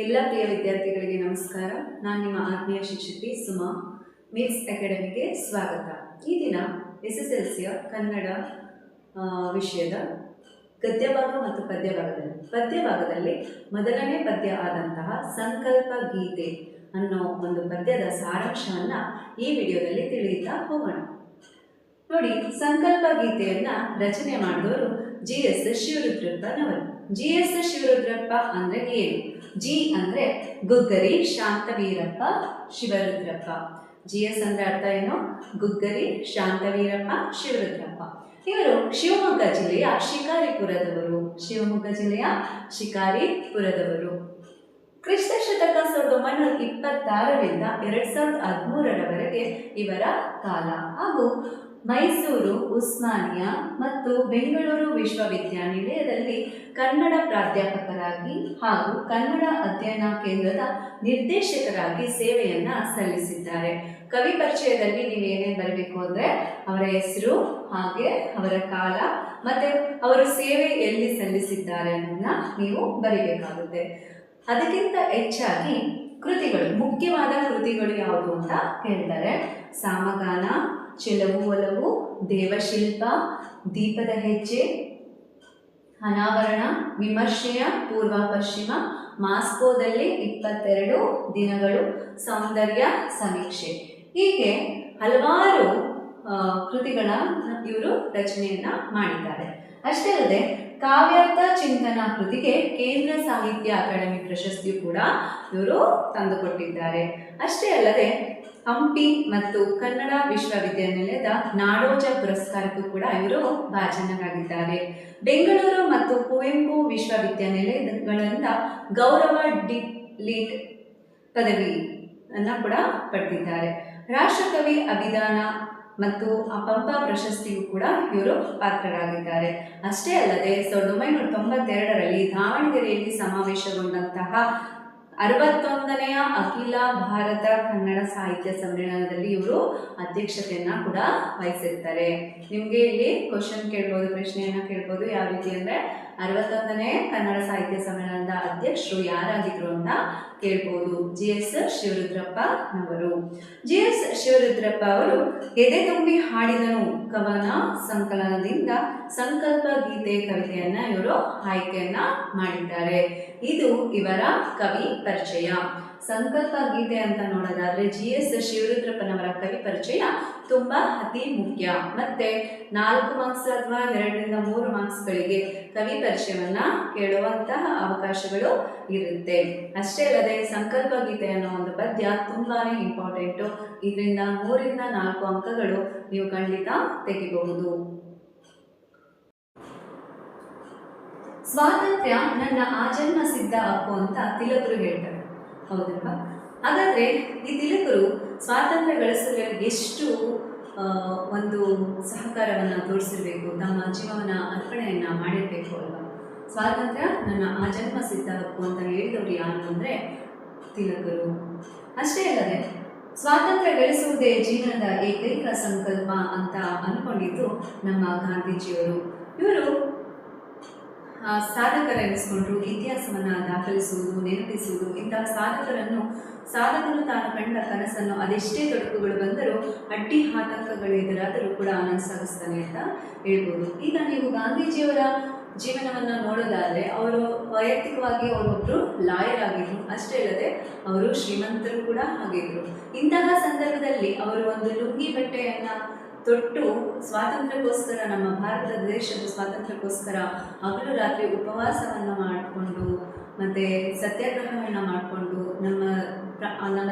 ಎಲ್ಲ ಪ್ರಿಯ ವಿದ್ಯಾರ್ಥಿಗಳಿಗೆ ನಮಸ್ಕಾರ. ನಾನು ನಿಮ್ಮ ಆತ್ಮೀಯ ಶಿಕ್ಷಕಿ ಸುಮಾ. ಮಿಕ್ಸ್ ಅಕಾಡೆಮಿಗೆ ಸ್ವಾಗತ. ಈ ದಿನ SSLCಯ ಕನ್ನಡ ವಿಷಯದ ಗದ್ಯಭಾಗ ಮತ್ತು ಪದ್ಯಭಾಗದಲ್ಲಿ ಮೊದಲನೇ ಪದ್ಯ ಆದಂತಹ ಸಂಕಲ್ಪ ಗೀತೆ ಅನ್ನೋ ಒಂದು ಪದ್ಯದ ಸಾರಾಂಶವನ್ನು ಈ ವಿಡಿಯೋದಲ್ಲಿ ತಿಳಿಯುತ್ತಾ ಹೋಗೋಣ. ನೋಡಿ, ಸಂಕಲ್ಪ ಗೀತೆಯನ್ನ ರಚನೆ ಮಾಡಿದವರು GS ಶಿವರುದ್ರಪ್ಪನವರು. GS ಶಿವರುದ್ರಪ್ಪ ಅಂದ್ರೆ ಏನು? ಜಿ ಅಂದ್ರೆ ಗುಗ್ಗರಿ ಶಾಂತವೀರಪ್ಪ ಶಿವರುದ್ರಪ್ಪ. GS ಅಂದ್ರೆ ಅರ್ಥ ಏನು? ಗುಗ್ಗರಿ ಶಾಂತವೀರಪ್ಪ ಶಿವರುದ್ರಪ್ಪ. ಇವರು ಶಿವಮೊಗ್ಗ ಜಿಲ್ಲೆಯ ಶಿಕಾರಿಪುರದವರು. ಕ್ರಿಸ್ತ ಶತಕ 1926ರಿಂದ 2013ರವರೆಗೆ ಇವರ ಕಾಲ. ಹಾಗೂ ಮೈಸೂರು ಉಸ್ಮಾನಿಯಾ ಮತ್ತು ಬೆಂಗಳೂರು ವಿಶ್ವವಿದ್ಯಾನಿಲಯದಲ್ಲಿ ಕನ್ನಡ ಪ್ರಾಧ್ಯಾಪಕರಾಗಿ ಹಾಗೂ ಕನ್ನಡ ಅಧ್ಯಯನ ಕೇಂದ್ರದ ನಿರ್ದೇಶಕರಾಗಿ ಸೇವೆಯನ್ನ ಸಲ್ಲಿಸಿದ್ದಾರೆ. ಕವಿ ಪರಿಚಯದಲ್ಲಿ ನೀವು ಏನೇನು ಬರಬೇಕು ಅಂದರೆ ಅವರ ಹೆಸರು, ಹಾಗೆ ಅವರ ಕಾಲ ಮತ್ತೆ ಅವರು ಸೇವೆ ಎಲ್ಲಿ ಸಲ್ಲಿಸಿದ್ದಾರೆ ಅನ್ನೋದನ್ನ ನೀವು ಬರೀಬೇಕಾಗುತ್ತೆ. ಅದಕ್ಕಿಂತ ಹೆಚ್ಚಾಗಿ ಕೃತಿಗಳು, ಮುಖ್ಯವಾದ ಕೃತಿಗಳು ಯಾವುದು ಅಂತ ಕೇಳ್ತಾರೆ. ಸಾಮಗಾನ, ಚೆಲುವು ಒಲವು, ದೇವಶಿಲ್ಪ, ದೀಪದ ಹೆಜ್ಜೆ, ಅನಾವರಣ, ವಿಮರ್ಶೆಯ ಪೂರ್ವ ಪಶ್ಚಿಮ, ಮಾಸ್ಕೋದಲ್ಲಿ 22 ದಿನಗಳು, ಸೌಂದರ್ಯ ಸಮೀಕ್ಷೆ, ಹೀಗೆ ಹಲವಾರು ಕೃತಿಗಳ ಇವರು ರಚನೆಯನ್ನ ಮಾಡಿದ್ದಾರೆ. ಅಷ್ಟೇ ಅಲ್ಲದೆ ಕಾವ್ಯಾರ್ಥ ಚಿಂತನಾ ಕೃತಿಗೆ ಕೇಂದ್ರ ಸಾಹಿತ್ಯ ಅಕಾಡೆಮಿ ಪ್ರಶಸ್ತಿಯು ಕೂಡ ಇವರು ತಂದುಕೊಟ್ಟಿದ್ದಾರೆ. ಅಷ್ಟೇ ಅಲ್ಲದೆ ಹಂಪಿ ಮತ್ತು ಕನ್ನಡ ವಿಶ್ವವಿದ್ಯಾನಿಲಯದ ನಾಡೋಜ ಪುರಸ್ಕಾರಕ್ಕೂ ಕೂಡ ಇವರು ಭಾಜನರಾಗಿದ್ದಾರೆ. ಬೆಂಗಳೂರು ಮತ್ತು ಕುವೆಂಪು ವಿಶ್ವವಿದ್ಯಾನಿಲಯಗಳಿಂದ ಗೌರವ ಲಿಟ್ ಪದವಿಯನ್ನು ಕೂಡ ಪಡೆದಿದ್ದಾರೆ. ರಾಷ್ಟ್ರಕವಿ ಅಭಿದಾನ ಮತ್ತು ಪಂಪ ಪ್ರಶಸ್ತಿಯೂ ಕೂಡ ಇವರು ಪಾತ್ರರಾಗಿದ್ದಾರೆ. ಅಷ್ಟೇ ಅಲ್ಲದೆ 1992ರಲ್ಲಿ ದಾವಣಗೆರೆಯಲ್ಲಿ ಸಮಾವೇಶಗೊಂಡಂತಹ 61ನೇ ಅಖಿಲ ಭಾರತ ಕನ್ನಡ ಸಾಹಿತ್ಯ ಸಮ್ಮೇಳನದಲ್ಲಿ ಇವರು ಅಧ್ಯಕ್ಷತೆಯನ್ನ ಕೂಡ ವಹಿಸಿರ್ತಾರೆ. ನಿಮಗೆ ಇಲ್ಲಿ ಕ್ವಶನ್ ಕೇಳ್ಬೋದು, ಪ್ರಶ್ನೆಯನ್ನ ಕೇಳ್ಬೋದು. ಯಾವ ರೀತಿ ಅಂದರೆ 61ನೇ ಕನ್ನಡ ಸಾಹಿತ್ಯ ಸಮ್ಮೇಳನದ ಅಧ್ಯಕ್ಷರು ಯಾರಾಗಿದ್ರು ಅಂತ ಕೇಳ್ಬೋದು. GS ಶಿವರುದ್ರಪ್ಪನವರು. GS ಶಿವರುದ್ರಪ್ಪ ಅವರು ಎದೆ ತುಂಬಿ ಹಾಡಿದನು ಕವನ ಸಂಕಲನದಿಂದ ಸಂಕಲ್ಪ ಗೀತೆ ಕವಿತೆಯನ್ನ ಇವರು ಆಯ್ಕೆಯನ್ನ ಮಾಡಿದ್ದಾರೆ. ಇದು ಇವರ ಕವಿ ಪರಿಚಯ. ಸಂಕಲ್ಪ ಗೀತೆ ಅಂತ ನೋಡೋದಾದ್ರೆ GS ಶಿವರುದ್ರಪ್ಪನವರ ಕವಿ ಪರಿಚಯ ತುಂಬಾ ಅತಿ ಮುಖ್ಯ. ಮತ್ತೆ 4 ಮಾರ್ಕ್ಸ್ ಅಥವಾ 2ರಿಂದ 3 ಮಾರ್ಕ್ಸ್ಗಳಿಗೆ ಕವಿ ಪರಿಚಯವನ್ನ ಕೇಳುವಂತಹ ಅವಕಾಶಗಳು ಇರುತ್ತೆ. ಅಷ್ಟೇ ಅಲ್ಲದೆ ಸಂಕಲ್ಪ ಗೀತೆ ಅನ್ನೋ ಒಂದು ಪದ್ಯ ತುಂಬಾನೇ ಇಂಪಾರ್ಟೆಂಟು. ಇದರಿಂದ 3ರಿಂದ 4 ಅಂಕಗಳು ನೀವು ಖಂಡಿತ ತೆಗಿಬಹುದು. ಸ್ವಾತಂತ್ರ್ಯ ನನ್ನ ಆಜನ್ಮ ಸಿದ್ಧ ಹಕ್ಕು ಅಂತ ತಿಲಕರು ಹೇಳ್ತಾರೆ, ಹೌದಲ್ವಾ? ಹಾಗಾದ್ರೆ ಈ ತಿಲಕರು ಸ್ವಾತಂತ್ರ್ಯ ಗಳಿಸಲು ಎಷ್ಟು ಒಂದು ಸಹಕಾರವನ್ನು ತೋರಿಸಿರ್ಬೇಕು, ತಮ್ಮ ಜೀವನ ಅರ್ಪಣೆಯನ್ನ ಮಾಡಿರ್ಬೇಕು ಅಲ್ವಾ? ಸ್ವಾತಂತ್ರ್ಯ ನನ್ನ ಆಜನ್ಮ ಸಿದ್ಧ ಹಕ್ಕು ಅಂತ ಹೇಳಿದವರು ಯಾರು ಅಂದರೆ ತಿಲಕರು. ಅಷ್ಟೇ ಅಲ್ಲದೆ ಸ್ವಾತಂತ್ರ್ಯ ಗಳಿಸುವುದೇ ಜೀವನದ ಏಕೈಕ ಸಂಕಲ್ಪ ಅಂತ ಅಂದ್ಕೊಂಡಿದ್ದು ನಮ್ಮ ಗಾಂಧೀಜಿಯವರು. ಇವರು ಸಾಧಕರೆನಿಸಿಕೊಂಡ್ರು. ಇತಿಹಾಸವನ್ನು ದಾಖಲಿಸುವುದು, ನೆನಪಿಸುವುದು, ಇಂತಹ ಸಾಧಕರು ತಾನು ಕಂಡ ಕನಸನ್ನು ಅದೆಷ್ಟೇ ತೊಡಕುಗಳು ಬಂದರೂ ಅಡ್ಡಿ ಆತಂಕಗಳು ಎದುರಾದರೂ ಕೂಡ ಆನಂದ ಸಾಗಿಸ್ತಾನೆ ಅಂತ ಹೇಳ್ಬೋದು. ಈಗ ನೀವು ಗಾಂಧೀಜಿಯವರ ಜೀವನವನ್ನು ನೋಡೋದಾದರೆ ಅವರು ವೈಯಕ್ತಿಕವಾಗಿ ಅವರೊಬ್ಬರು ಲಾಯರ್ ಆಗಿದ್ರು. ಅಷ್ಟೇ ಅಲ್ಲದೆ ಅವರು ಶ್ರೀಮಂತರು ಕೂಡ ಆಗಿದ್ರು. ಇಂತಹ ಸಂದರ್ಭದಲ್ಲಿ ಅವರು ಒಂದು ಲುಂಗಿ ಬಟ್ಟೆಯನ್ನು ತೊಟ್ಟು ಸ್ವಾತಂತ್ರ್ಯಕ್ಕೋಸ್ಕರ, ನಮ್ಮ ಭಾರತ ದೇಶದ ಸ್ವಾತಂತ್ರ್ಯಕ್ಕೋಸ್ಕರ ಹಗಲು ರಾತ್ರಿ ಉಪವಾಸವನ್ನು ಮಾಡಿಕೊಂಡು ಮತ್ತು ಸತ್ಯಾಗ್ರಹವನ್ನು ಮಾಡಿಕೊಂಡು ನಮ್ಮ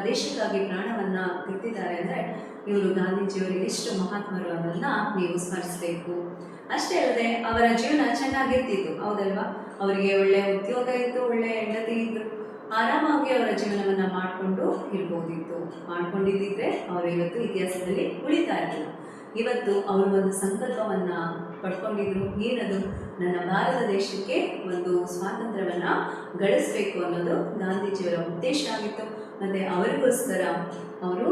ದೇಶಕ್ಕಾಗಿ ಪ್ರಾಣವನ್ನು ತೆತ್ತಿದ್ದಾರೆ ಅಂದರೆ ಇವರು ಗಾಂಧೀಜಿಯವರು ಎಷ್ಟು ಮಹಾತ್ಮರು ಅನ್ನೋದನ್ನ ನೀವು ಸ್ಮರಿಸಬೇಕು. ಅಷ್ಟೇ ಅಲ್ಲದೆ ಅವರ ಜೀವನ ಚೆನ್ನಾಗಿರ್ತಿತ್ತು, ಹೌದಲ್ವಾ? ಅವರಿಗೆ ಒಳ್ಳೆಯ ಉದ್ಯೋಗ ಇತ್ತು, ಒಳ್ಳೆಯ ಹೆಂಡತಿ ಇದ್ರು, ಆರಾಮಾಗಿ ಅವರ ಜೀವನವನ್ನು ಮಾಡಿಕೊಂಡು ಇರ್ಬೋದಿತ್ತು. ಮಾಡ್ಕೊಂಡಿದ್ದಿದ್ರೆ ಅವರು ಇವತ್ತು ಇತಿಹಾಸದಲ್ಲಿ ಉಳಿತಾ ಇರಲಿಲ್ಲ. ಇವತ್ತು ಅವರು ಒಂದು ಸಂಕಲ್ಪವನ್ನು ಪಡ್ಕೊಂಡಿದ್ರು. ಏನದು? ನನ್ನ ಭಾರತ ದೇಶಕ್ಕೆ ಒಂದು ಸ್ವಾತಂತ್ರ್ಯವನ್ನು ಗಳಿಸಬೇಕು ಅನ್ನೋದು ಗಾಂಧೀಜಿಯವರ ಉದ್ದೇಶ ಆಗಿತ್ತು. ಮತ್ತು ಅವರಿಗೋಸ್ಕರ ಅವರು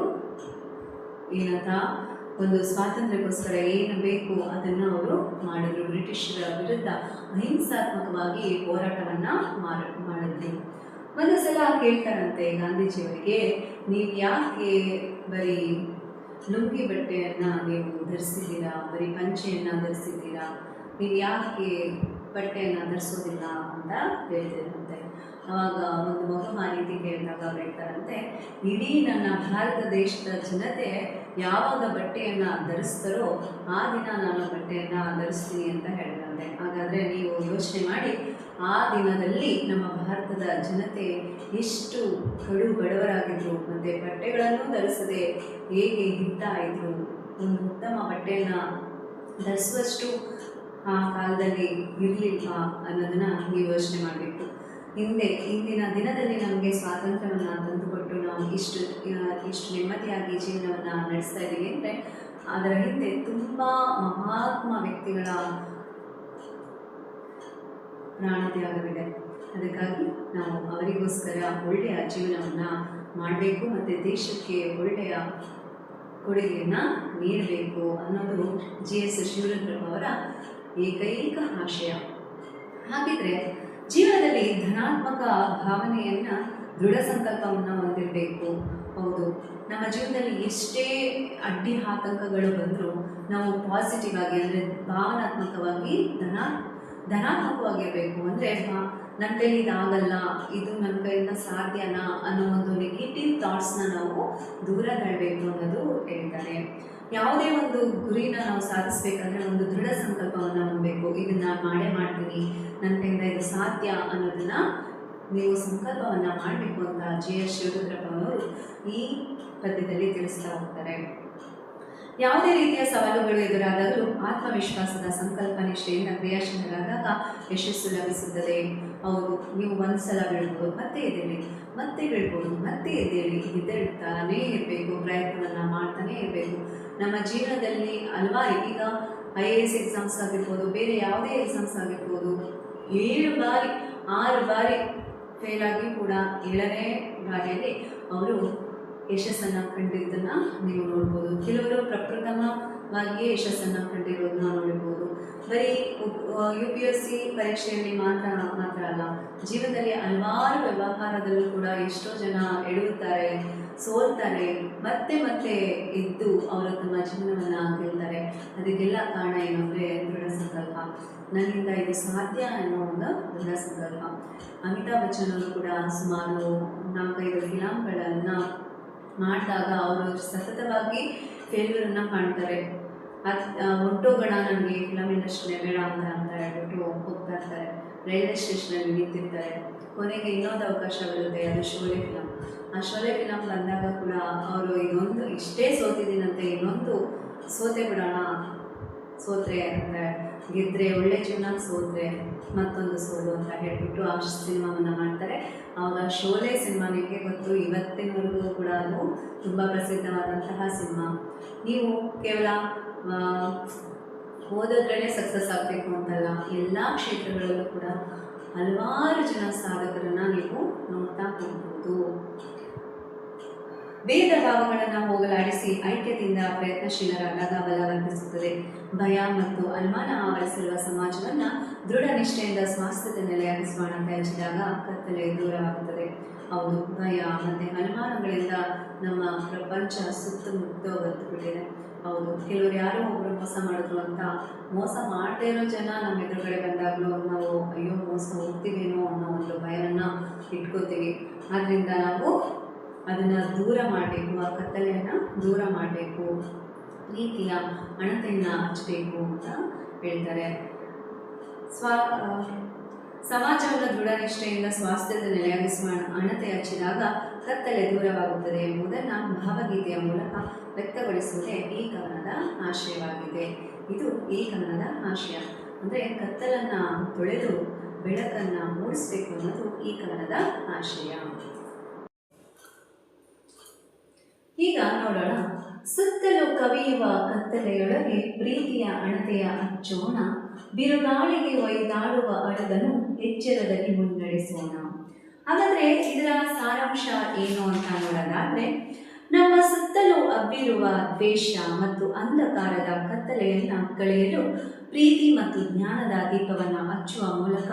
ಏನಂತ ಒಂದು ಸ್ವಾತಂತ್ರ್ಯಕ್ಕೋಸ್ಕರ ಏನು ಬೇಕು ಅದನ್ನು ಅವರು ಮಾಡಿದ್ರು. ಬ್ರಿಟಿಷರ ವಿರುದ್ಧ ಅಹಿಂಸಾತ್ಮಕವಾಗಿ ಹೋರಾಟವನ್ನು ಮಾಡಿದ್ರು. ಒಂದು ಸಲ ಕೇಳ್ತಾರಂತೆ ಗಾಂಧೀಜಿಯವರಿಗೆ, ನೀವು ಯಾಕೆ ಬರೀ ಲುಂಗಿ ಬಟ್ಟೆಯನ್ನು ನೀವು ಧರಿಸಿದ್ದೀರಾ, ಬರೀ ಪಂಚೆಯನ್ನು ಧರಿಸಿದ್ದೀರಾ, ನೀವು ಯಾಕೆ ಬಟ್ಟೆಯನ್ನು ಧರಿಸೋದಿಲ್ಲ ಅಂತ ಹೇಳ್ತಿರಂತೆ. ಆವಾಗ ಒಂದು ಮಗು ಆ ರೀತಿ ಕೇಳಿದಾಗ ಅವ್ರು ಹೇಳ್ತಾರಂತೆ, ಇಡೀ ನನ್ನ ಭಾರತ ದೇಶದ ಜನತೆ ಯಾವಾಗ ಬಟ್ಟೆಯನ್ನು ಧರಿಸ್ತಾರೋ ಆ ದಿನ ನಾನು ಬಟ್ಟೆಯನ್ನು ಧರಿಸ್ತೀನಿ ಅಂತ ಹೇಳಿದ್ರಂತೆ. ಹಾಗಾದರೆ ನೀವು ಯೋಚನೆ ಮಾಡಿ, ಆ ದಿನದಲ್ಲಿ ನಮ್ಮ ಭಾರತದ ಜನತೆ ಎಷ್ಟು ಕಡು ಬಡವರಾಗಿದ್ದರು, ಮತ್ತು ಬಟ್ಟೆಗಳನ್ನು ಧರಿಸದೆ ಹೇಗೆ ಇರ್ತಾ ಇದ್ರು. ಒಂದು ಉತ್ತಮ ಬಟ್ಟೆಯನ್ನು ಧರಿಸುವಷ್ಟು ಆ ಕಾಲದಲ್ಲಿ ಇರಲಿಲ್ವಾ ಅನ್ನೋದನ್ನು ನೀವು ಯೋಚನೆ ಮಾಡಬೇಕು. ಇಂದಿನ ದಿನದಲ್ಲಿ ನಮಗೆ ಸ್ವಾತಂತ್ರ್ಯವನ್ನು ತಂದುಕೊಟ್ಟು ನಾವು ಇಷ್ಟು ನೆಮ್ಮದಿಯಾಗಿ ಜೀವನವನ್ನು ನಡೆಸ್ತಾ ಇದ್ದೀವಿ ಅಂದರೆ ಅದರ ಹಿಂದೆ ತುಂಬ ಮಹಾತ್ಮ ವ್ಯಕ್ತಿಗಳ ಪ್ರಾಣತ್ಯಾಗವಿದೆ. ಅದಕ್ಕಾಗಿ ನಾವು ಅವರಿಗೋಸ್ಕರ ಒಳ್ಳೆಯ ಜೀವನವನ್ನು ಮಾಡಬೇಕು ಮತ್ತು ದೇಶಕ್ಕೆ ಒಳ್ಳೆಯ ಕೊಡುಗೆಯನ್ನು ನೀಡಬೇಕು ಅನ್ನೋದು GS ಶಿವರುದ್ರಪ್ಪ ಅವರ ಏಕೈಕ ಆಶಯ. ಹಾಗಿದ್ರೆ ಜೀವನದಲ್ಲಿ ಧನಾತ್ಮಕ ಭಾವನೆಯನ್ನು, ದೃಢ ಸಂಕಲ್ಪವನ್ನು ಹೊಂದಿರಬೇಕು. ಹೌದು, ನಮ್ಮ ಜೀವನದಲ್ಲಿ ಎಷ್ಟೇ ಅಡ್ಡಿ ಆತಂಕಗಳು ಬಂದರೂ ನಾವು ಪಾಸಿಟಿವ್ ಆಗಿ, ಅಂದರೆ ಭಾವನಾತ್ಮಕವಾಗಿ ಧನಾತ್ಮಕವಾಗಿರಬೇಕು. ಅಂದರೆ ನನ್ನ ಕೈಲಿ ಇದಾಗಲ್ಲ, ಇದು ನನ್ನ ಕೈಯಿಂದ ಸಾಧ್ಯನಾ ಅನ್ನೋ ಒಂದು ನೆಗೆಟಿವ್ ಥಾಟ್ಸ್ನ ನಾವು ದೂರ ತಳ್ಳಬೇಕು ಅನ್ನೋದು ಹೇಳ್ತಾರೆ. ಯಾವುದೇ ಒಂದು ಗುರಿನ ನಾವು ಸಾಧಿಸಬೇಕಂದ್ರೆ ಒಂದು ದೃಢ ಸಂಕಲ್ಪವನ್ನು ಹೊಂದಬೇಕು. ಇದನ್ನು ಮಾಡೇ ಮಾಡ್ತೀನಿ, ನನ್ನ ಕೈಯಿಂದ ಇದು ಸಾಧ್ಯ ಅನ್ನೋದನ್ನು ನೀವು ಸಂಕಲ್ಪವನ್ನು ಮಾಡಬೇಕು ಅಂತ GS ಶಿವರುದ್ರಪ್ಪ ಅವರು ಈ ಪದ್ಯದಲ್ಲಿ ತಿಳಿಸ್ತಾ ಹೋಗ್ತಾರೆ. ಯಾವುದೇ ರೀತಿಯ ಸವಾಲುಗಳು ಎದುರಾದಾಗಲೂ ಆತ್ಮವಿಶ್ವಾಸದ ಸಂಕಲ್ಪ ನಿಷ್ಠೆಯಿಂದ ಕ್ರಿಯಾಶೀಲರಾದಾಗ ಯಶಸ್ಸು ಲಭಿಸುತ್ತದೆ. ಹೌದು, ನೀವು ಒಂದು ಸಲ ಬೀಳ್ಬೋದು, ಮತ್ತೆ ಎದ್ದೇಳಿ, ಮತ್ತೆ ಬೀಳ್ಬೋದು, ಮತ್ತೆ ಎದ್ದೇಳುತ್ತಾನೇ ಇರಬೇಕು, ಪ್ರಯತ್ನವನ್ನು ಮಾಡ್ತಾನೇ ಇರಬೇಕು. ನಮ್ಮ ಜೀವನದಲ್ಲಿ ಹಲವಾರು, ಈಗ IAS ಎಕ್ಸಾಮ್ಸ್ ಆಗಿರ್ಬೋದು, ಬೇರೆ ಯಾವುದೇ ಎಕ್ಸಾಮ್ಸ್ ಆಗಿರ್ಬೋದು, 7 ಬಾರಿ 6 ಬಾರಿ ಫೇಲಾಗಿ ಕೂಡ 7ನೇ ಬಾರಿಯಲ್ಲಿ ಅವರು ಯಶಸ್ಸನ್ನು ಕಂಡಿದ್ದನ್ನು ನೀವು ನೋಡ್ಬೋದು. ಕೆಲವರು ಪ್ರಪ್ರಥಮವಾಗಿಯೇ ಯಶಸ್ಸನ್ನು ಕಂಡಿರೋದನ್ನ ನೋಡ್ಬೋದು. ಬರೀ UPSC ಪರೀಕ್ಷೆಯಲ್ಲಿ ಮಾತ್ರ ಅಲ್ಲ, ಜೀವನದಲ್ಲಿ ಹಲವಾರು ವ್ಯವಹಾರದಲ್ಲೂ ಕೂಡ ಎಷ್ಟೋ ಜನ ಎಡುತ್ತಾರೆ, ಸೋಲ್ತಾರೆ, ಮತ್ತೆ ಎದ್ದು ಅವರು ತಮ್ಮ ಜೀವನವನ್ನು ಗೆಲ್ತಾರೆ. ಅದಕ್ಕೆಲ್ಲ ಕಾರಣ ಏನಂದರೆ ದೃಢ ಸಂಕಲ್ಪ. ನನ್ನಿಂದ ಇದು ಸಾಧ್ಯ ಅನ್ನೋ ಒಂದು ದೃಢ ಸಂಕಲ್ಪ. ಅಮಿತಾಬ್ ಬಚ್ಚನ್ ಅವರು ಕೂಡ ಸುಮಾರು 4-5 ಫಿಲಮ್ಗಳನ್ನು ಮಾಡಿದಾಗ ಅವರು ಸತತವಾಗಿ ಫೇಲ್ಯೂರನ್ನು ಕಾಣ್ತಾರೆ. ಹೊಂಟೋಗೋಣ, ನನಗೆ ಫಿಲಮ್ ಇಂಡಸ್ಟ್ರಿನೇ ಬೇಡ ಅಂತ ಹೇಳ್ಬಿಟ್ಟು ಹೋಗ್ತಾ ಇರ್ತಾರೆ. ರೈಲ್ವೆ ಸ್ಟೇಷನಲ್ಲಿ ನಿಂತಿರ್ತಾರೆ. ಕೊನೆಗೆ ಇನ್ನೊಂದು ಅವಕಾಶ ಬರುತ್ತೆ, ಅದು ಶೋಲೆ ಫಿಲಮ್. ಆ ಶೋಲೆ ಫಿಲಮ್ ಬಂದಾಗ ಕೂಡ ಅವರು ಇದೊಂದು ಇಷ್ಟೇ ಸೋತಿದ್ದೀನಂತೆ, ಇನ್ನೊಂದು ಸೋತೆ ಬಿಡೋಣ, ಸೋತ್ರೆ ಅಂತ ಗೆದ್ದರೆ ಒಳ್ಳೆ ಜೀವನ, ಸೋತ್ರೆ ಮತ್ತೊಂದು ಸೋಲು ಅಂತ ಹೇಳ್ಬಿಟ್ಟು ಆ ಸಿನಿಮಾವನ್ನು ಮಾಡ್ತಾರೆ. ಆವಾಗ ಶೋಲೆ ಸಿನಿಮಾ ನಿಮಗೆ ಗೊತ್ತು, ಇವತ್ತಿನವರೆಗೂ ಕೂಡ ಅದು ತುಂಬ ಪ್ರಸಿದ್ಧವಾದಂತಹ ಸಿನಿಮಾ. ನೀವು ಕೇವಲ ಓದೋದ್ರಲ್ಲೇ ಸಕ್ಸಸ್ ಆಗಬೇಕು ಅಂತಲ್ಲ, ಎಲ್ಲ ಕ್ಷೇತ್ರಗಳಲ್ಲೂ ಕೂಡ ಹಲವಾರು ಜನ ಸಾಧಕರನ್ನು ನೀವು ನೋಡ್ತಾ ಹೋಗ್ಬೋದು. ಭೇದ ಭಾವಗಳನ್ನು ಹೋಗಲಾಡಿಸಿ ಐಕ್ಯತೆಯಿಂದ ಪ್ರಯತ್ನಶೀಲರಾದಾಗ ಬಲವರ್ಧಿಸುತ್ತದೆ. ಭಯ ಮತ್ತು ಅನುಮಾನ ಆವರಿಸಿರುವ ಸಮಾಜವನ್ನು ದೃಢ ನಿಷ್ಠೆಯಿಂದ ಸ್ವಾಸ್ಥ್ಯದ ನೆಲೆಯಾಗಿಸೋಣ ಅಂತ ಹಂಚಿದಾಗ ಕತ್ತಲೆ ದೂರವಾಗುತ್ತದೆ. ಹೌದು, ಭಯ ಮತ್ತು ಅನುಮಾನಗಳಿಂದ ನಮ್ಮ ಪ್ರಪಂಚ ಸುತ್ತಮುತ್ತ ಬದುಕಿಬಿಟ್ಟಿದೆ. ಹೌದು, ಕೆಲವರು ಯಾರೋ ಒಬ್ಬರು ಮೋಸ ಮಾಡಿದ್ರು ಅಂತ ಮೋಸ ಮಾಡದೇ ಇರೋ ಜನ ನಮ್ಮ ಎದುರುಗಡೆ ಬಂದಾಗಲೂ ನಾವು ಅಯ್ಯೋ ಮೋಸ ಹೋಗ್ತೀವೇನೋ ಅನ್ನೋ ಒಂದು ಭಯವನ್ನು ಇಟ್ಕೋತೀವಿ. ಆದ್ದರಿಂದ ನಾವು ಅದನ್ನು ದೂರ ಮಾಡಬೇಕು, ಆ ಕತ್ತಲೆಯನ್ನು ದೂರ ಮಾಡಬೇಕು, ಪ್ರೀತಿಯ ಅಣತೆಯನ್ನು ಹಚ್ಚಬೇಕು ಅಂತ ಹೇಳ್ತಾರೆ. ಸಮಾಜವನ್ನು ದೃಢನಿಷ್ಠೆಯಿಂದ ಸ್ವಾಸ್ಥ್ಯದ ನೆಲೆಯಾಗಿಸುವ ಅಣತೆ ಹಚ್ಚಿದಾಗ ಕತ್ತಲೆ ದೂರವಾಗುತ್ತದೆ ಎಂಬುದನ್ನು ಭಾವಗೀತೆಯ ಮೂಲಕ ವ್ಯಕ್ತಗೊಳಿಸುವುದೇ ಈ ಕವನದ ಆಶಯವಾಗಿದೆ. ಇದು ಈ ಕವನದ ಆಶಯ. ಅಂದರೆ ಕತ್ತಲನ್ನು ತೊಳೆದು ಬೆಳಕನ್ನು ಮೂಡಿಸಬೇಕು ಅನ್ನೋದು ಈ ಕವನದ ಆಶಯ. ಈಗ ನೋಡೋಣ. ಸುತ್ತಲೂ ಕವಿಯುವ ಕತ್ತಲೆಯೊಳಗೆ ಪ್ರೀತಿಯ ಅಣತೆಯ ಹಚ್ಚೋಣ, ಬಿರುಗಾಳಿಗೆ ಒಯ್ದಾಡುವ ಅಡಗನು ಎಚ್ಚರದಲ್ಲಿ ಮುನ್ನಡೆಸೋಣ. ಹಾಗಾದರೆ ಇದರ ಸಾರಾಂಶ ಏನು ಅಂತ ನೋಡೋದಾದರೆ, ನಮ್ಮ ಸುತ್ತಲೂ ಹಬ್ಬಿರುವ ದ್ವೇಷ ಮತ್ತು ಅಂಧಕಾರದ ಕತ್ತಲೆಯನ್ನು ಕಳೆಯಲು ಪ್ರೀತಿ ಮತ್ತು ಜ್ಞಾನದ ದೀಪವನ್ನು ಹಚ್ಚುವ ಮೂಲಕ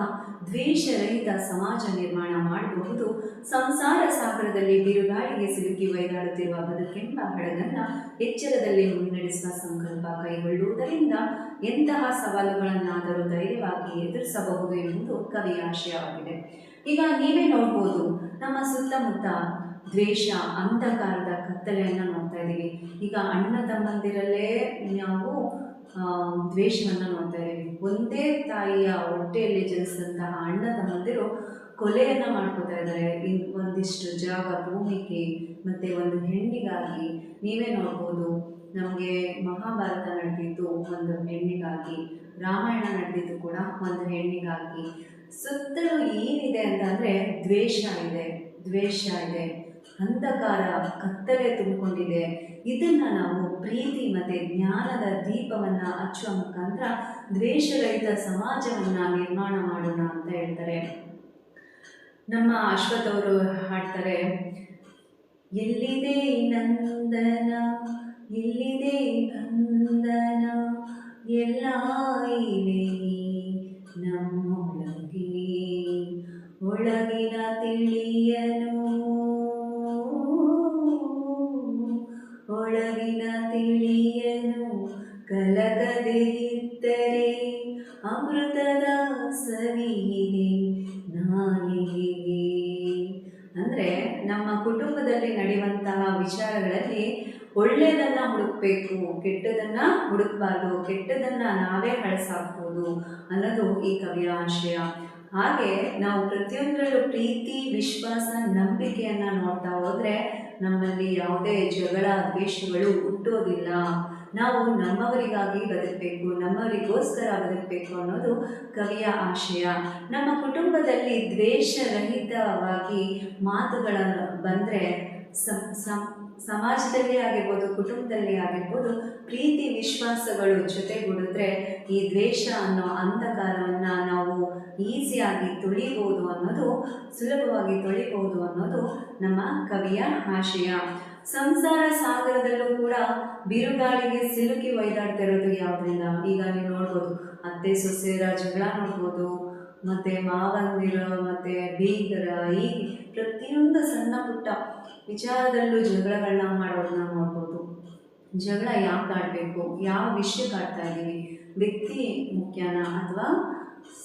ದ್ವೇಷರಹಿತ ಸಮಾಜ ನಿರ್ಮಾಣ ಮಾಡಬಹುದು. ಸಂಸಾರ ಸಾಗರದಲ್ಲಿ ಬಿರುಗಾಳಿಗೆ ಸಿಲುಕಿ ಒಯ್ದಾಡುತ್ತಿರುವ ಬದುಕೆಂಬ ಹಡಗನ್ನು ಎಚ್ಚರದಲ್ಲಿ ಮುನ್ನಡೆಸುವ ಸಂಕಲ್ಪ ಕೈಗೊಳ್ಳುವುದರಿಂದ ಎಂತಹ ಸವಾಲುಗಳನ್ನಾದರೂ ಧೈರ್ಯವಾಗಿ ಎದುರಿಸಬಹುದು ಎಂಬುದು ಕವಿಯ ಆಶಯವಾಗಿದೆ. ಈಗ ನೀವೇ ನೋಡ್ಬೋದು, ನಮ್ಮ ಸುತ್ತಮುತ್ತ ದ್ವೇಷ, ಅಂಧಕಾರದ ಕತ್ತಲೆಯನ್ನು ನೋಡ್ತಾ ಇದ್ದೀವಿ. ಈಗ ಅಣ್ಣ ತಮ್ಮಂದಿರಲ್ಲೇ ನಾವು ದ್ವೇಷವನ್ನು ನೋಡ್ತಾ ಇದ್ದೀವಿ. ಒಂದೇ ತಾಯಿಯ ಹೊಟ್ಟೆಯಲ್ಲಿ ಜನಿಸಿದಂತಹ ಅಣ್ಣ ತಮ್ಮಂದಿರು ಕೊಲೆಯನ್ನು ಮಾಡ್ಕೋತಾ ಇದ್ದಾರೆ. ಒಂದಿಷ್ಟು ಜಾಗ ಭೂಮಿಗೆ ಮತ್ತು ಒಂದು ಹೆಣ್ಣಿಗಾಗಿ. ನೀವೇ ನೋಡ್ಬೋದು, ನಮಗೆ ಮಹಾಭಾರತ ನಡೆದಿದ್ದು ಒಂದು ಹೆಣ್ಣಿಗಾಗಿ, ರಾಮಾಯಣ ನಡೆದಿದ್ದು ಕೂಡ ಒಂದು ಹೆಣ್ಣಿಗಾಗಿ. ಸುತ್ತಲೂ ಏನಿದೆ ಅಂತಂದರೆ ದ್ವೇಷ ಇದೆ, ಅಂಧಕಾರ, ಕತ್ತಲೆ ತುಂಬಿಕೊಂಡಿದೆ. ಇದನ್ನು ನಾವು ಪ್ರೀತಿ ಮತ್ತು ಜ್ಞಾನದ ದೀಪವನ್ನು ಹಚ್ಚುವ ಮುಖಾಂತರ ದ್ವೇಷರಹಿತ ಸಮಾಜವನ್ನು ನಿರ್ಮಾಣ ಮಾಡೋಣ ಅಂತ ಹೇಳ್ತಾರೆ. ನಮ್ಮ ಅಶ್ವಥ್ ಅವರು ಹಾಡ್ತಾರೆ, ಎಲ್ಲಿದೆ ನಂದನ, ಎಲ್ಲಿದೆ ನಂದನ, ಎಲ್ಲ ಇವೆ ನಮ್ಮೊಳಗೆ, ಒಳಗಿನ ತಿಳಿಯನು, ಒಳಗಿನ ತಿಳಿಯನು, ಕಲಕದೆ ಇದ್ದರೆ ಅಮೃತದ ಸವಿಯಿದೆ ನಾಲಿಗೆಗೆ. ಅಂದರೆ ನಮ್ಮ ಕುಟುಂಬದಲ್ಲಿ ನಡೆಯುವಂತಹ ವಿಚಾರಗಳಲ್ಲಿ ಒಳ್ಳೆಯದನ್ನು ಹುಡುಕಬೇಕು, ಕೆಟ್ಟದನ್ನು ಹುಡುಕಬಾರ್ದು, ಕೆಟ್ಟದನ್ನು ನಾವೇ ಹಳಸಾಕ್ಬೋದು ಅನ್ನೋದು ಈ ಕವಿಯ ಆಶಯ. ಹಾಗೆ ನಾವು ಪ್ರತಿಯೊಂದರಲ್ಲೂ ಪ್ರೀತಿ, ವಿಶ್ವಾಸ, ನಂಬಿಕೆಯನ್ನು ನೋಡ್ತಾ ಹೋದರೆ ನಮ್ಮಲ್ಲಿ ಯಾವುದೇ ಜಗಳ, ದ್ವೇಷಗಳು ಹುಟ್ಟೋದಿಲ್ಲ. ನಾವು ನಮ್ಮವರಿಗಾಗಿ ಬದುಕಬೇಕು, ನಮ್ಮವರಿಗೋಸ್ಕರ ಬದುಕಬೇಕು ಅನ್ನೋದು ಕವಿಯ ಆಶಯ. ನಮ್ಮ ಕುಟುಂಬದಲ್ಲಿ ದ್ವೇಷರಹಿತವಾಗಿ ಮಾತುಗಳನ್ನು ಬಂದರೆ ಸಮಾಜದಲ್ಲಿ ಆಗಿರ್ಬೋದು, ಕುಟುಂಬದಲ್ಲಿ ಆಗಿರ್ಬೋದು, ಪ್ರೀತಿ ವಿಶ್ವಾಸಗಳು ಜೊತೆಗೂಡಿದ್ರೆ ಈ ದ್ವೇಷ ಅನ್ನೋ ಅಂಧಕಾರವನ್ನು ನಾವು ಈಸಿಯಾಗಿ ತುಳಿಬೋದು ಅನ್ನೋದು, ಸುಲಭವಾಗಿ ತೊಳಿಬೋದು ಅನ್ನೋದು ನಮ್ಮ ಕವಿಯ ಆಶಯ. ಸಂಸಾರ ಸಾಗರದಲ್ಲೂ ಕೂಡ ಬಿರುಗಾಳಿಗೆ ಸಿಲುಕಿ ಒಯ್ದಾಡ್ತಿರೋದು ಯಾವುದರಿಂದ? ಈಗ ನೀವು ನೋಡ್ಬೋದು, ಅತ್ತೆ ಸೊಸೆಯರ ಜಗಳ ನೋಡ್ಬೋದು, ಮತ್ತು ಮಾವಂದಿರ ಮತ್ತು ಬೀಗರ, ಹೀಗೆ ಪ್ರತಿಯೊಂದು ಸಣ್ಣ ಪುಟ್ಟ ವಿಚಾರದಲ್ಲೂ ಜಗಳಗಳನ್ನ ಮಾಡೋದನ್ನ ನೋಡ್ಬೋದು. ಜಗಳ ಯಾಕೆ ಆಡಬೇಕು, ಯಾವ ವಿಷಯಕ್ಕೆ ಆಡ್ತಾ ಇದ್ದೀವಿ, ವ್ಯಕ್ತಿ ಮುಖ್ಯನಾ ಅಥವಾ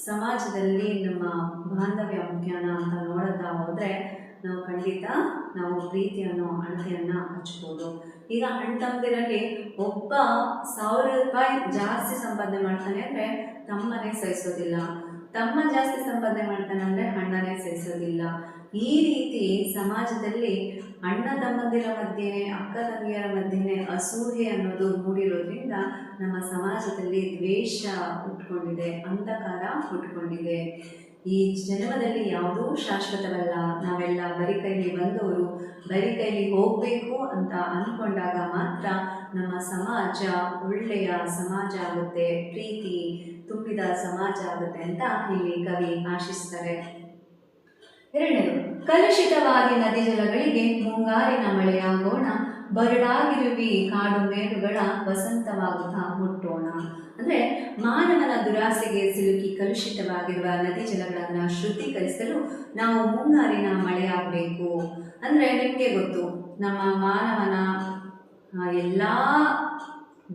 ಸಮಾಜದಲ್ಲಿ ನಮ್ಮ ಬಾಂಧವ್ಯ ಮುಖ್ಯನಾ ಅಂತ ನೋಡ್ತಾ ಹೋದರೆ ನಾವು ಖಂಡಿತ ನಾವು ಪ್ರೀತಿ ಅನ್ನೋ ಅಣತೆಯನ್ನು ಹಚ್ಬೋದು. ಈಗ ಅಣ್ಣ ತಮ್ಮದಿರಲ್ಲಿ ಒಬ್ಬ 1000 ರೂಪಾಯಿ ಜಾಸ್ತಿ ಸಂಪಾದನೆ ಮಾಡ್ತಾನೆ ಅಂದರೆ ತಮ್ಮನೇ ಸಹಿಸೋದಿಲ್ಲ, ತಮ್ಮ ಜಾಸ್ತಿ ಸಂಪಾದನೆ ಮಾಡ್ತಾನೆ ಅಂದರೆ ಅಣ್ಣನೇ ಸಹಿಸೋದಿಲ್ಲ. ಈ ರೀತಿ ಸಮಾಜದಲ್ಲಿ ಅಣ್ಣ ತಮ್ಮಂದಿರ ಮಧ್ಯೆ, ಅಕ್ಕ ತಂಗಿಯರ ಮಧ್ಯೆ ಅಸೂಹೆ ಅನ್ನೋದು ಮೂಡಿರೋದ್ರಿಂದ ನಮ್ಮ ಸಮಾಜದಲ್ಲಿ ದ್ವೇಷ ಹುಟ್ಕೊಂಡಿದೆ, ಅಂಧಕಾರ ಹುಟ್ಕೊಂಡಿದೆ. ಈ ಜನ್ಮದಲ್ಲಿ ಯಾವುದೂ ಶಾಶ್ವತವಲ್ಲ, ನಾವೆಲ್ಲ ಬರಿ ಕೈಲಿ ಬಂದವರು, ಬರಿ ಕೈಲಿ ಹೋಗಬೇಕು ಅಂತ ಅಂದ್ಕೊಂಡಾಗ ಮಾತ್ರ ನಮ್ಮ ಸಮಾಜ ಒಳ್ಳೆಯ ಸಮಾಜ ಆಗುತ್ತೆ, ಪ್ರೀತಿ ತುಂಬಿದ ಸಮಾಜ ಆಗುತ್ತೆ ಅಂತ ಇಲ್ಲಿ ಕವಿ ಆಶಿಸ್ತಾರೆ. ಎರಡನೇದು, ಕಲುಷಿತವಾದ ನದಿ ಜಲಗಳಿಗೆ ಮುಂಗಾರಿನ ಮಳೆಯಾಗೋಣ, ಬರಡಾಗಿರುವಿ ಕಾಡು ಮೇಡುಗಳ ವಸಂತವಾಗುತ್ತಾ ಮುಟ್ಟೋಣ. ಅಂದರೆ ಮಾನವನ ದುರಾಸೆಗೆ ಸಿಲುಕಿ ಕಲುಷಿತವಾಗಿರುವ ನದಿ ಜಲಗಳನ್ನು ಶುದ್ಧೀಕರಿಸಲು ನಾವು ಮುಂಗಾರಿನ ಮಳೆಯಾಗಬೇಕು. ಅಂದರೆ ನಿಮಗೆ ಗೊತ್ತು, ನಮ್ಮ ಮಾನವನ ಎಲ್ಲ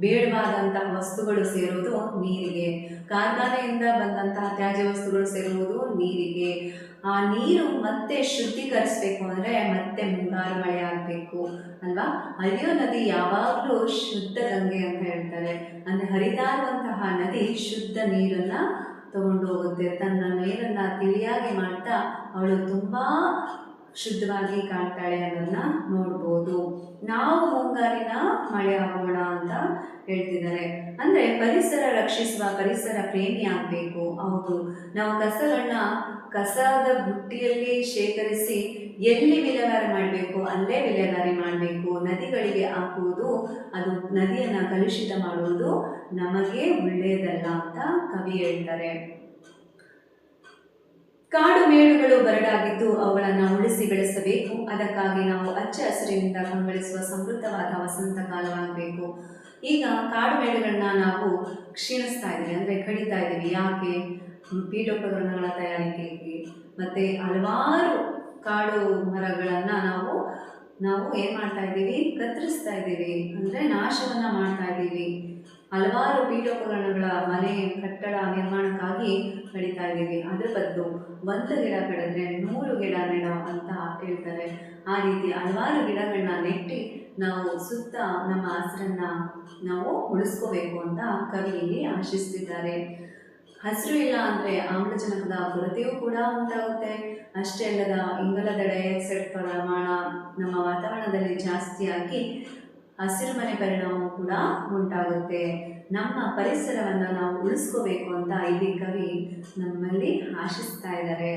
ಬೇಡವಾದಂತಹ ವಸ್ತುಗಳು ಸೇರುವುದು ನೀರಿಗೆ, ಕಾರ್ಖಾನೆಯಿಂದ ಬಂದಂತಹ ತ್ಯಾಜ್ಯ ವಸ್ತುಗಳು ಸೇರುವುದು ನೀರಿಗೆ. ಆ ನೀರು ಮತ್ತೆ ಶುದ್ಧೀಕರಿಸಬೇಕು ಅಂದರೆ ಮತ್ತೆ ಮುಂಗಾರು ಮಳೆ ಆಗಬೇಕು ಅಲ್ವಾ? ಹರಿಯೋ ನದಿ ಯಾವಾಗಲೂ ಶುದ್ಧ ಗಂಗೆ ಅಂತ ಹೇಳ್ತಾರೆ. ಅಂದರೆ ಹರಿತಾ ಇರುವಂತಹ ನದಿ ಶುದ್ಧ ನೀರನ್ನು ತಗೊಂಡು ಹೋಗುತ್ತೆ, ತನ್ನ ನೀರನ್ನು ತಿಳಿಯಾಗಿ ಮಾಡ್ತಾ ಅವಳು ತುಂಬ ಶುದ್ಧವಾಗಿ ಕಾಣ್ತಾಳೆ ಅನ್ನೋದನ್ನ ನೋಡ್ಬೋದು. ನಾವು ಮುಂಗಾರಿನ ಮಳೆ ಆಗೋಣ ಅಂತ ಹೇಳ್ತಿದ್ದಾರೆ. ಅಂದರೆ ಪರಿಸರ ರಕ್ಷಿಸುವ ಪರಿಸರ ಪ್ರೇಮಿ ಆಗಬೇಕು. ಹೌದು, ನಾವು ಕಸದ ಬುಟ್ಟಿಯಲ್ಲಿ ಶೇಖರಿಸಿ ಎಲ್ಲಿ ವಿಲೇವಾರಿ ಮಾಡಬೇಕು ಅಲ್ಲೇ ವಿಲೇವಾರಿ ಮಾಡಬೇಕು. ನದಿಗಳಿಗೆ ಹಾಕುವುದು ಅದು ನದಿಯನ್ನು ಕಲುಷಿತ ಮಾಡುವುದು ನಮಗೆ ಒಳ್ಳೆಯದಲ್ಲ ಅಂತ ಕವಿ ಹೇಳ್ತಾರೆ. ಕಾಡು ಮೇಡುಗಳು ಬರಡಾಗಿದ್ದು ಅವುಗಳನ್ನು ಉಳಿಸಿ ಬೆಳೆಸಬೇಕು. ಅದಕ್ಕಾಗಿ ನಾವು ಹಚ್ಚ ಹಸಿರಿನಿಂದ ಕಂಗೊಳಿಸುವ ಸಮೃದ್ಧವಾದ ವಸಂತ ಕಾಲವಾಗಬೇಕು. ಈಗ ಕಾಡು ಮೇಡುಗಳನ್ನ ನಾವು ಕ್ಷೀಣಿಸ್ತಾ ಇದ್ದೀವಿ, ಅಂದರೆ ಕಡಿತಾ ಇದ್ದೀವಿ. ಯಾಕೆ? ಪೀಠೋಪಕರಣಗಳ ತಯಾರಿಕೆಗೆ ಮತ್ತು ಹಲವಾರು ಕಾಡು ಮರಗಳನ್ನು ನಾವು ಏನು ಮಾಡ್ತಾ ಇದ್ದೀವಿ? ಕತ್ತರಿಸ್ತಾ ಇದ್ದೀವಿ, ಅಂದರೆ ನಾಶವನ್ನು ಮಾಡ್ತಾ ಇದ್ದೀವಿ. ಹಲವಾರು ಪೀಠೋಪಕರಣಗಳ ಮನೆ ಕಟ್ಟಡ ನಿರ್ಮಾಣಕ್ಕಾಗಿ ಕಡಿತಾ ಇದ್ದೀವಿ. ಅದ್ರ ಬದಲು 1 ಗಿಡ ಕಡಿದ್ರೆ 100 ಗಿಡ ನೆಡೋ ಅಂತ ಹೇಳ್ತಾರೆ. ಆ ರೀತಿ ಹಲವಾರು ಗಿಡಗಳನ್ನ ನೆಟ್ಟಿ ನಾವು ಸುತ್ತ ನಮ್ಮ ಹಸಿರನ್ನು ನಾವು ಉಳಿಸ್ಕೋಬೇಕು ಅಂತ ಕವಿ ಇಲ್ಲಿ ಆಶಿಸ್ತಿದ್ದಾರೆ. ಹಸಿರು ಇಲ್ಲ ಅಂದರೆ ಆಮ್ಲಜನಕದ ಕೊರತೆಯೂ ಕೂಡ ಉಂಟಾಗುತ್ತೆ. ಅಷ್ಟೇ ಅಲ್ಲದ ಇಂಗಾಲದ ಡೈಆಕ್ಸೈಡ್ ಪ್ರಮಾಣ ನಮ್ಮ ವಾತಾವರಣದಲ್ಲಿ ಜಾಸ್ತಿಯಾಗಿ ಹಸಿರುಮನೆ ಪರಿಣಾಮ ಕೂಡ ಉಂಟಾಗುತ್ತೆ. ನಮ್ಮ ಪರಿಸರವನ್ನು ನಾವು ಉಳಿಸ್ಕೋಬೇಕು ಅಂತ ಇಲ್ಲಿ ಕವಿ ನಮ್ಮಲ್ಲಿ ಆಶಿಸ್ತಾ ಇದ್ದಾರೆ.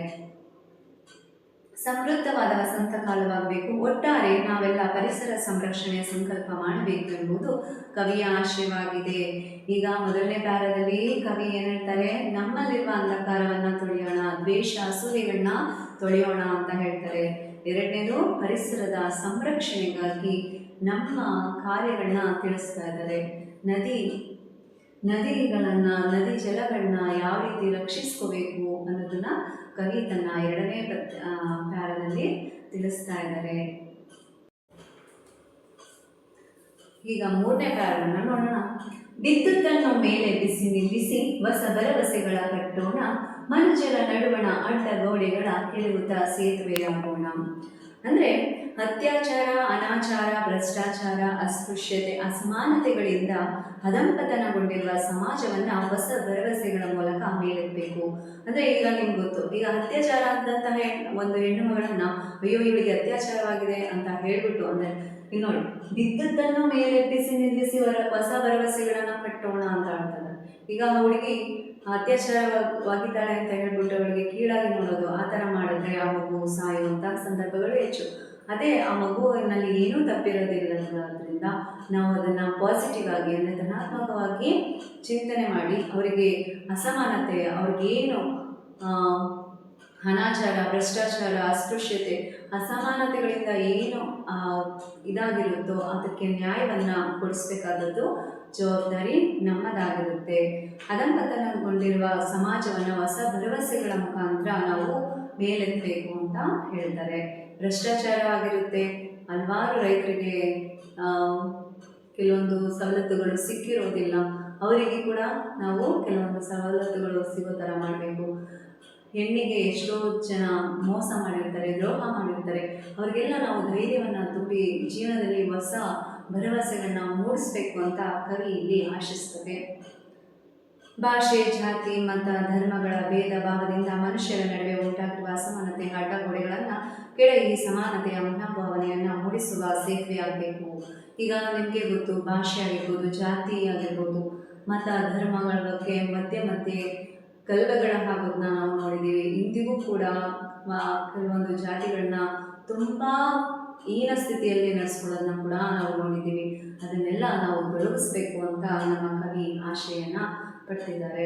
ಸಮೃದ್ಧವಾದ ವಸಂತ ಕಾಲವಾಗಬೇಕು. ಒಟ್ಟಾರೆ ನಾವೆಲ್ಲ ಪರಿಸರ ಸಂರಕ್ಷಣೆಯ ಸಂಕಲ್ಪ ಮಾಡಬೇಕು ಎಂಬುದು ಕವಿಯ ಆಶಯವಾಗಿದೆ. ಈಗ ಮೊದಲನೇ ಪ್ಯಾರದಲ್ಲಿ ಕವಿ ಏನು ಹೇಳ್ತಾರೆ? ನಮ್ಮಲ್ಲಿರುವ ಅಂಧಕಾರವನ್ನು ತೊಳೆಯೋಣ, ದ್ವೇಷ ಅಸೂಯೆಗಳನ್ನ ತೊಳೆಯೋಣ ಅಂತ ಹೇಳ್ತಾರೆ. ಎರಡನೇದು ಪರಿಸರದ ಸಂರಕ್ಷಣೆಗಾಗಿ ನಮ್ಮ ಕಾರ್ಯಗಳನ್ನ ತಿಳಿಸ್ತಾ ಇದ್ದಾರೆ. ನದಿ ಜಲಗಳನ್ನ ಯಾವ ರೀತಿ ರಕ್ಷಿಸ್ಕೋಬೇಕು ಅನ್ನೋದನ್ನ ಕವಿ ತನ್ನ 2ನೇ ಪ್ಯಾರದಲ್ಲಿ ತಿಳಿಸ್ತಾ ಇದ್ದಾರೆ. ಈಗ 3ನೇ ಪ್ಯಾರವನ್ನು ನೋಡೋಣ. ವಿದ್ಯುತ್ತನ್ನು ಮೇಲೆ ಬಿಸಿ ನಿಲ್ಲಿಸಿ ಹೊಸ ಭರವಸೆಗಳ ಕಟ್ಟೋಣ, ಮನುಷ್ಯರ ನಡುವಣ ಅಡ್ಡ ಗೋಡೆಗಳ ಕೆಳುವುತ ಸೇತುವೆಯಾಗೋಣ. ಅಂದರೆ ಅತ್ಯಾಚಾರ, ಅನಾಚಾರ, ಭ್ರಷ್ಟಾಚಾರ, ಅಸ್ಪೃಶ್ಯತೆ, ಅಸಮಾನತೆಗಳಿಂದ ಅಧಂಪತನಗೊಂಡಿರುವ ಸಮಾಜವನ್ನು ಹೊಸ ಭರವಸೆಗಳ ಮೂಲಕ ಮೇಲೆತ್ತಬೇಕು. ಅಂದರೆ ಈಗ ನಿಮ್ಗೆ ಗೊತ್ತು, ಈಗ ಅತ್ಯಾಚಾರ ಆದಂತಹ ಒಂದು ಹೆಣ್ಣು ಮಗಳನ್ನು ಅಯ್ಯೋ ಇವಳಿಗೆ ಅತ್ಯಾಚಾರವಾಗಿದೆ ಅಂತ ಹೇಳ್ಬಿಟ್ಟು, ಅಂದರೆ ಇಲ್ಲಿ ನೋಡಿ, ವಿದ್ಯುತ್ತನ್ನು ಮೇಲೆಬ್ಬಿಸಿ ನಿಲ್ಲಿಸಿ ಹೊಸ ಭರವಸೆಗಳನ್ನು ಕಟ್ಟೋಣ ಅಂತ ಹೇಳ್ತಾರೆ. ಈಗ ಹುಡುಗಿ ಅತ್ಯಾಚಾರವಾಗಿದ್ದಾಳೆ ಅಂತ ಹೇಳ್ಬಿಟ್ಟು ಅವಳಿಗೆ ಕೀಳಾಗಿ ನೋಡೋದು, ಆ ಥರ ಮಾಡಿದ್ರೆ ಆ ಮಗು ಸಾಯುವಂಥ ಸಂದರ್ಭಗಳು ಹೆಚ್ಚು. ಅದೇ ಆ ಮಗುವಿನಲ್ಲಿ ಏನೂ ತಪ್ಪಿರೋದಿಲ್ಲದ್ರಿಂದ ನಾವು ಅದನ್ನು ಪಾಸಿಟಿವ್ ಆಗಿ, ಅಂದರೆ ಧನಾತ್ಮಕವಾಗಿ ಚಿಂತನೆ ಮಾಡಿ ಅವರಿಗೆ ಅಸಮಾನತೆ, ಅವ್ರಿಗೇನು ಅನಾಚಾರ, ಭ್ರಷ್ಟಾಚಾರ, ಅಸ್ಪೃಶ್ಯತೆ, ಅಸಮಾನತೆಗಳಿಂದ ಏನು ಇದಾಗಿರುತ್ತೋ ಅದಕ್ಕೆ ನ್ಯಾಯವನ್ನು ಕೊಡಿಸ್ಬೇಕಾದದ್ದು ಜವಾಬ್ದಾರಿ ನಮ್ಮದಾಗಿರುತ್ತೆ. ಅಧಂಪತನಗೊಂಡಿರುವ ಸಮಾಜವನ್ನು ಹೊಸ ಭರವಸೆಗಳ ಮುಖಾಂತರ ನಾವು ಮೇಲೆತ್ತಬೇಕು ಅಂತ ಹೇಳ್ತಾರೆ. ಭ್ರಷ್ಟಾಚಾರ ಆಗಿರುತ್ತೆ, ಹಲವಾರು ರೈತರಿಗೆ ಕೆಲವೊಂದು ಸವಲತ್ತುಗಳು ಸಿಕ್ಕಿರೋದಿಲ್ಲ, ಅವರಿಗೆ ಕೂಡ ನಾವು ಕೆಲವೊಂದು ಸವಲತ್ತುಗಳು ಸಿಗೋ ಥರ ಮಾಡಬೇಕು. ಹೆಣ್ಣಿಗೆ ಎಷ್ಟೋ ಜನ ಮೋಸ ಮಾಡಿರ್ತಾರೆ, ದ್ರೋಹ ಮಾಡಿರ್ತಾರೆ, ಅವರಿಗೆಲ್ಲ ನಾವು ಧೈರ್ಯವನ್ನು ತುಂಬಿ ಜೀವನದಲ್ಲಿ ಹೊಸ ಭರವಸೆಗಳನ್ನ ಮೂಡಿಸ್ಬೇಕು ಅಂತ ಕವಿ ಇಲ್ಲಿ ಆಶಿಸ್ತದೆ. ಭಾಷೆ, ಜಾತಿ, ಮತ, ಧರ್ಮಗಳ ಭೇದ ಭಾವದಿಂದ ಮನುಷ್ಯರ ನಡುವೆ ಉಂಟಾಗಿರುವ ಅಸಮಾನತೆ ಅಡ್ಡಗೋಡೆಗಳನ್ನು ಕೆಡಹಿ ಸಮಾನತೆಯ ಮನೋಭಾವನೆಯನ್ನು ಮೂಡಿಸುವ ಸೇತುವೆಯಾಗಬೇಕು. ಈಗ ನಿಮಗೆ ಗೊತ್ತು, ಭಾಷೆ ಆಗಿರ್ಬೋದು, ಜಾತಿ ಆಗಿರ್ಬೋದು, ಮತ, ಧರ್ಮಗಳ ಬಗ್ಗೆ ಮಧ್ಯೆ ಕಲಹಗಳ ಆಗೋದನ್ನ ನಾವು ನೋಡಿದ್ದೀವಿ. ಇಂದಿಗೂ ಕೂಡ ಕೆಲವೊಂದು ಜಾತಿಗಳನ್ನ ತುಂಬ ಹೀನ ಸ್ಥಿತಿಯಲ್ಲಿ ನಡೆಸ್ಕೊಳ್ಳೋದನ್ನ ಕೂಡ ನಾವು ನೋಡಿದ್ದೀವಿ. ಅದನ್ನೆಲ್ಲ ನಾವು ತೊಲಗಿಸ್ಬೇಕು ಅಂತ ನಮ್ಮ ಕವಿ ಆಶಯನ ಪಡ್ತಿದ್ದಾರೆ.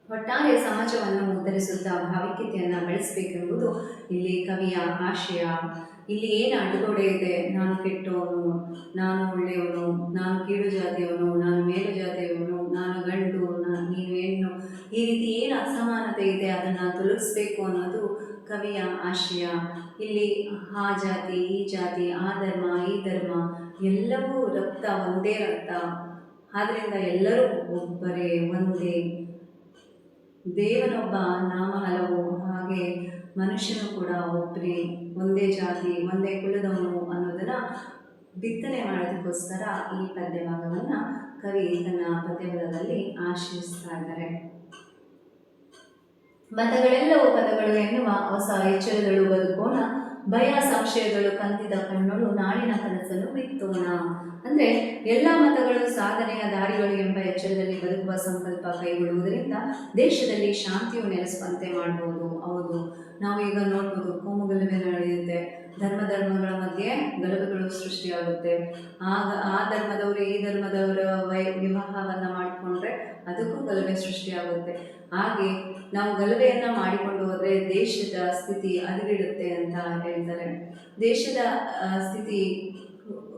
ಒಟ್ಟಾರೆ ಸಮಾಜವನ್ನು ಉದ್ಧರಿಸುತ್ತಾ ಭಾವಿಕತೆಯನ್ನು ಬೆಳೆಸಬೇಕೆಂಬುದು ಇಲ್ಲಿ ಕವಿಯ ಆಶಯ. ಇಲ್ಲಿ ಏನು ಅಡ್ಡಗೋಡೆ ಇದೆ, ನಾನು ಕೆಟ್ಟವನು, ನಾನು ಒಳ್ಳೆಯವನು, ನಾನು ಕೀಳು ಜಾತಿಯವನು, ನಾನು ಮೇಲು ಜಾತಿಯವನು, ನಾನು ಗಂಡು, ನೀನು ಹೆಣ್ಣು, ಈ ರೀತಿ ಏನು ಅಸಮಾನತೆ ಇದೆ ಅದನ್ನು ತೊಲಗಿಸ್ಬೇಕು ಅನ್ನೋದು ಕವಿಯ ಆಶಯ. ಇಲ್ಲಿ ಆ ಜಾತಿ, ಈ ಜಾತಿ, ಆ ಧರ್ಮ, ಈ ಧರ್ಮ ಎಲ್ಲವೂ ರಕ್ತ, ಒಂದೇ ರಕ್ತ. ಆದ್ದರಿಂದ ಎಲ್ಲರೂ ಒಬ್ಬರೇ, ಒಂದೇ ದೇವನೊಬ್ಬ, ನಾಮ ಹಲವು, ಹಾಗೆ ಮನುಷ್ಯನು ಕೂಡ ಒಬ್ಬರೇ, ಒಂದೇ ಜಾತಿ, ಒಂದೇ ಕುಲದವನು ಅನ್ನೋದನ್ನು ಬಿತ್ತನೆ ಮಾಡೋದಕ್ಕೋಸ್ಕರ ಈ ಪದ್ಯಭಾಗವನ್ನು ಕವಿ ತನ್ನ ಪದ್ಯಭಾಗದಲ್ಲಿ ಆಶಿಸ್ತಾ ಇದ್ದಾರೆ. ಮತಗಳೆಲ್ಲವೂ ಪದಗಳು ಎನ್ನುವ ಹೊಸ ಎಚ್ಚರಗಳು ಬದುಕೋಣ, ಭಯ ಸಂಶಯಗಳು ಕಂದಿದ ಕಣ್ಣುಗಳು ನಾಳಿನ ಕನಸನ್ನು ಬಿತ್ತೋಣ. ಅಂದರೆ ಎಲ್ಲ ಮತಗಳು ಸಾಧನೆಯ ದಾರಿಗಳು ಎಂಬ ಎಚ್ಚರದಲ್ಲಿ ಬದುಕುವ ಸಂಕಲ್ಪ ಕೈಗೊಳ್ಳುವುದರಿಂದ ದೇಶದಲ್ಲಿ ಶಾಂತಿಯು ನೆಲೆಸುವಂತೆ ಮಾಡಬಹುದು. ಹೌದು, ನಾವು ಈಗ ನೋಡ್ಬೋದು, ಕೋಮುಗಲಭೆ ನಡೆಯುತ್ತೆ, ಧರ್ಮಗಳ ಮಧ್ಯೆ ಗಲಭೆಗಳು ಸೃಷ್ಟಿಯಾಗುತ್ತೆ. ಆಗ ಆ ಧರ್ಮದವರು ಈ ಧರ್ಮದವರ ವಿವಾಹವನ್ನು ಮಾಡಿಕೊಂಡ್ರೆ ಅದಕ್ಕೂ ಗಲಭೆ ಸೃಷ್ಟಿಯಾಗುತ್ತೆ. ಹಾಗೆ ನಾವು ಗಲಭೆಯನ್ನು ಮಾಡಿಕೊಂಡು ಹೋದರೆ ದೇಶದ ಸ್ಥಿತಿ ಹದಗೆಡುತ್ತೆ ಅಂತ ಹೇಳ್ತಾರೆ. ದೇಶದ ಸ್ಥಿತಿ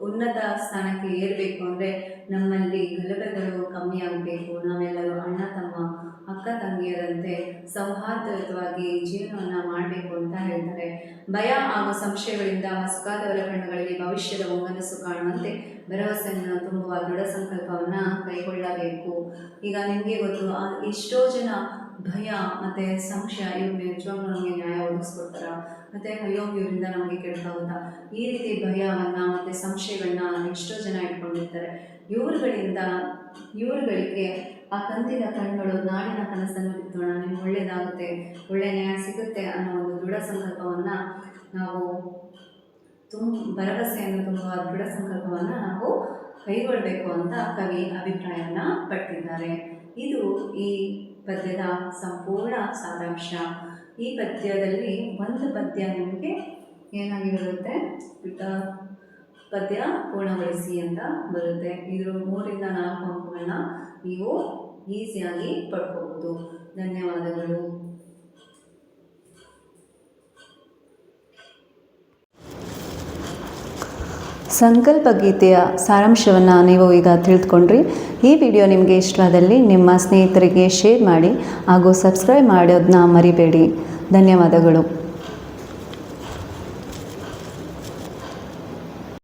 ಉನ್ನತ ಸ್ಥಾನಕ್ಕೆ ಏರಬೇಕು ಅಂದರೆ ನಮ್ಮಲ್ಲಿ ಗಲಭೆಗಳು ಕಮ್ಮಿ ಆಗಬೇಕು. ನಾವೆಲ್ಲರೂ ಅಣ್ಣ ತಮ್ಮ ಅಕ್ಕ ತಂಗಿಯರಂತೆ ಸೌಹಾರ್ದಯುತವಾಗಿ ಜೀವನವನ್ನು ಮಾಡಬೇಕು ಅಂತ ಹೇಳ್ತಾರೆ. ಭಯ ಹಾಗೂ ಸಂಶಯಗಳಿಂದ ಮಸುಕಾದವರ ಕಣ್ಣುಗಳಲ್ಲಿ ಭವಿಷ್ಯದ ಹೊಂಗನಸು ಕಾಣುವಂತೆ ಭರವಸೆಯನ್ನು ತುಂಬುವ ದೃಢ ಸಂಕಲ್ಪವನ್ನು ಕೈಗೊಳ್ಳಬೇಕು. ಈಗ ನಿಮಗೆ ಗೊತ್ತು, ಎಷ್ಟೋ ಜನ ಭಯ ಮತ್ತು ಸಂಶಯ ಇವ್ರು ನಿಜವಾಗ್ಲೂ ನಮಗೆ ನ್ಯಾಯ ಒದಗಿಸ್ಕೊಡ್ತಾರ, ಮತ್ತು ಅಯ್ಯೋ ಇವರಿಂದ ನಮಗೆ ಕೆಡಕಾಗುತ್ತಾ, ಈ ರೀತಿ ಭಯವನ್ನು ಮತ್ತು ಸಂಶಯಗಳನ್ನ ಎಷ್ಟೋ ಜನ ಇಟ್ಕೊಂಡಿರ್ತಾರೆ. ಇವರುಗಳಿಗೆ ಆ ಕಂದಿನ ಕಣ್ಣುಗಳು ನಾಡಿನ ಕನಸನ್ನು ಬಿತ್ತೋಣ, ನಿಮ್ಗೆ ಒಳ್ಳೆಯದಾಗುತ್ತೆ, ಒಳ್ಳೆಯ ನ್ಯಾಯ ಸಿಗುತ್ತೆ ಅನ್ನೋ ಒಂದು ದೃಢ ಸಂಕಲ್ಪವನ್ನು ನಾವು ಭರವಸೆಯನ್ನು ತುಂಬುವ ದೃಢ ಸಂಕಲ್ಪವನ್ನು ನಾವು ಕೈಗೊಳ್ಳಬೇಕು ಅಂತ ಕವಿ ಅಭಿಪ್ರಾಯವನ್ನು ಪಟ್ಟಿದ್ದಾರೆ. ಇದು ಈ ಪದ್ಯದ ಸಂಪೂರ್ಣ ಸಾರಾಂಶ. ಈ ಪದ್ಯದಲ್ಲಿ ಒಂದು ಪದ್ಯ ನಿಮಗೆ ಏನಾಗಿ ಬರುತ್ತೆ, ಪದ್ಯ ಪೂರ್ಣಗೊಳಿಸಿ ಅಂತ ಬರುತ್ತೆ. ಇದು 3 ರಿಂದ 4 ಅಂಕಗಳನ್ನ ನೀವು ಈಸಿಯಾಗಿ ಪಡ್ಕೋಬಹುದು. ಧನ್ಯವಾದಗಳು. ಸಂಕಲ್ಪ ಗೀತೆಯ ಸಾರಾಂಶವನ್ನು ನೀವು ಈಗ ತಿಳಿದುಕೊಂಡ್ರಿ. ಈ ವಿಡಿಯೋ ನಿಮಗೆ ಇಷ್ಟವಾದಲ್ಲಿ ನಿಮ್ಮ ಸ್ನೇಹಿತರಿಗೆ ಶೇರ್ ಮಾಡಿ ಹಾಗೂ ಸಬ್ಸ್ಕ್ರೈಬ್ ಮಾಡೋದನ್ನ ಮರಿಬೇಡಿ. ಧನ್ಯವಾದಗಳು.